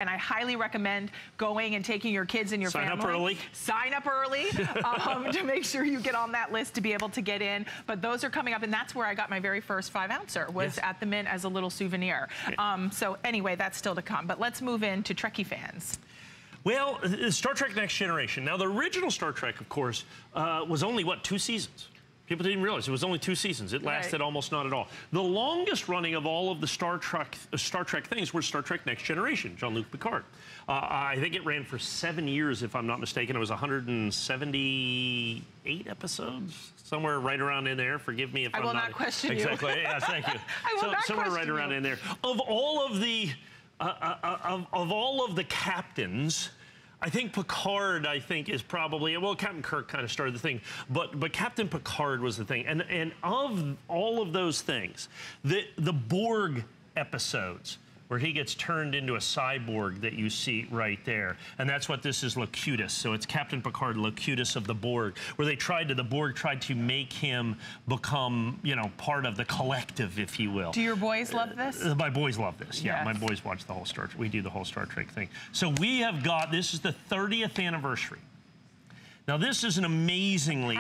And I highly recommend going and taking your kids and your family. Sign up early. Sign up early to make sure you get on that list to be able to get in. But those are coming up, and that's where I got my very first 5-ouncer, was at the Mint as a little souvenir. So anyway, that's still to come. But let's move into Trekkie fans. Well, Star Trek Next Generation. Now, the original Star Trek, of course, was only, what, 2 seasons? People didn't realize it was only 2 seasons. It lasted almost not at all. The longest running of all of the Star Trek things was Star Trek Next Generation, Jean-Luc Picard. I think it ran for 7 years, if I'm not mistaken. It was 178 episodes, somewhere right around in there. Forgive me if I'm not. I will not question you. Exactly. Yes, thank you. I will not somewhere question right around in there. Of all of the captains, I think Picard, is probably, well, Captain Kirk kind of started the thing, but Captain Picard was the thing. And of all of those things, the Borg episodes, where he gets turned into a cyborg that you see right there. And that's what this is, Locutus. So it's Captain Picard, Locutus of the Borg, where the Borg tried to make him become, you know, part of the collective, if you will. Do your boys love this? My boys love this, yeah. Yes. My boys watch the whole Star Trek. We do the whole Star Trek thing. So we have got, this is the 30th anniversary. Now, this is an amazingly,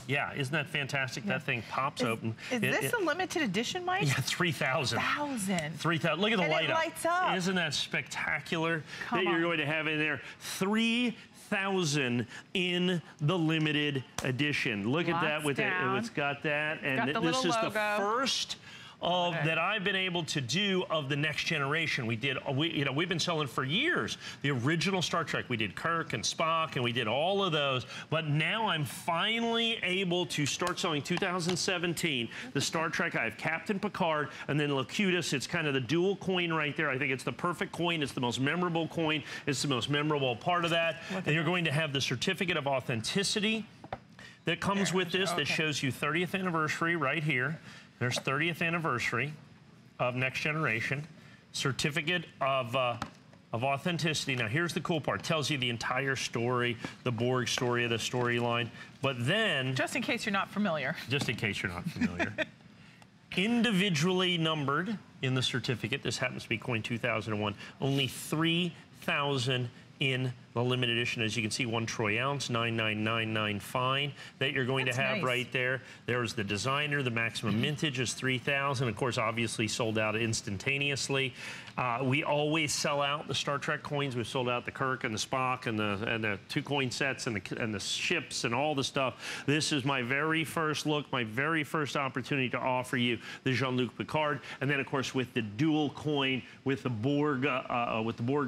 yeah, isn't that fantastic? Yeah. That thing pops open. Is this a limited edition, Mike? Yeah, 3,000. 3,000. Look at the light up. Lights up. Isn't that spectacular that you're going to have in there? 3,000 in the limited edition. Look at that with it. It's got that, and this is the first that I've been able to do of the Next Generation. We've been selling for years the original Star Trek. We did Kirk and Spock, and we did all of those. But now I'm finally able to start selling 2017 the Star Trek. I have Captain Picard and then Locutus. It's kind of the dual coin right there. I think it's the perfect coin. It's the most memorable coin. It's the most memorable part of that. And you're going to have the certificate of authenticity that comes with this that shows you 30th anniversary right here. There's 30th anniversary of Next Generation, certificate of authenticity. Now, here's the cool part. It tells you the entire story, the Borg story of the storyline. But then, just in case you're not familiar. Just in case you're not familiar. Individually numbered in the certificate. This happens to be coin 2001. Only 3,000 in the limited edition. As you can see, 1 troy ounce, 9,999 fine that you're going to have right there. There's the designer. The maximum mintage is 3,000. Of course, obviously sold out instantaneously. We always sell out the Star Trek coins. We've sold out the Kirk and the Spock and the 2 coin sets and the ships and all the stuff. This is my very first look, my very first opportunity to offer you the Jean-Luc Picard, and then of course with the dual coin with the Borg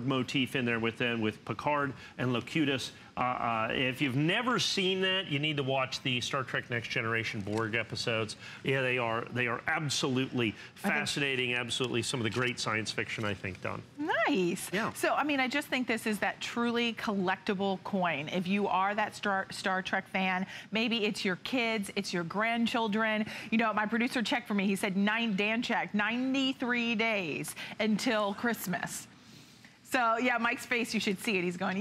motif in there with Picard and Locutus. If you've never seen that, you need to watch the Star Trek Next Generation Borg episodes. Yeah, they are absolutely fascinating, absolutely some of the great science fiction, I think, done. Nice. Yeah. So, I mean, I just think this is that truly collectible coin. If you are that Star Trek fan, maybe it's your kids, it's your grandchildren. You know, my producer checked for me. He said, Dan checked, 93 days until Christmas. So, yeah, Mike's face, you should see it. He's going,